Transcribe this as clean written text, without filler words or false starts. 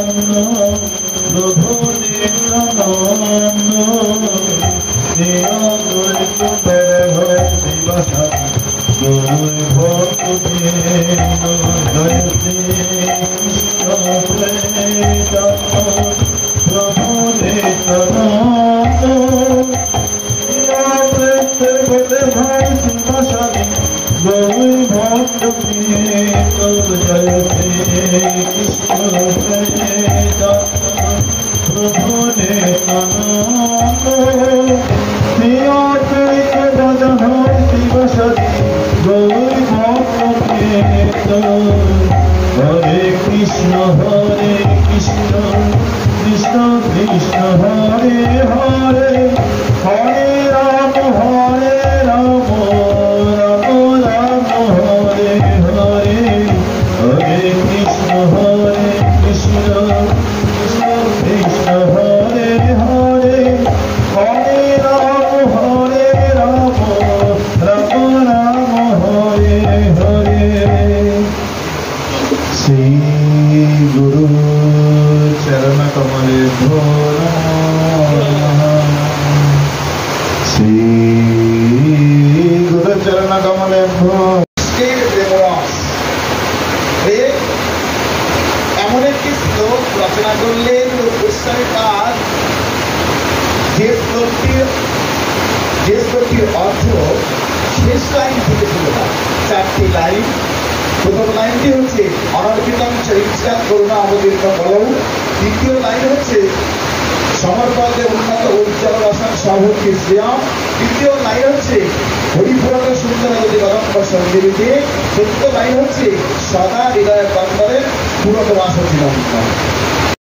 প্রভু নিত্যানন্দ নিয়ত হয় দিবসা গৌর ভক্তবৃন্দ জয় শ্রী কৃষ্ণ প্রেম প্রভু নিত্যানন্দ ভাই শিবসাদী গৌর ভক্তবৃন্দ জয় শ্রী কৃষ্ণ প্রেম প্রভু নিত্যানন্দ শিবসাদী গৌর ভক্তবৃন্দ হরে কৃষ্ণ কৃষ্ণ কৃষ্ণ হরে হরে হরে রাম রাম রাম হরে হরে হরে কৃষ্ণ কৃষ্ণ কৃষ্ণ হরে হরে হরে রাম রাম রাম হরে হরে। শ্রী গুরু চরণ কমলে শ্রী গুরু চরণ কমলে এমন একটি শ্লোক রচনা করলেন গোস্বামী পাদ যে শ্লোকটির অর্থ শেষ লাইন থেকে শুরু হয়। 4টি লাইন। প্রথম লাইনটি হচ্ছে অনর্পিতম চরিত্রা করুণা অবতীর্ণ বলৌ। দ্বিতীয় লাইন হচ্ছে সমরপদে উন্নত উজ্জ্বল রসন সভক্তি শ্রিয়ম। তৃতীয় লাইন হচ্ছে হরিপুরত সুন্দর যদি গরম্ব সঞ্জীবিতে। চতুর্থ লাইন হচ্ছে সদা হৃদয় কন্দরে পুরত বাস ছিল।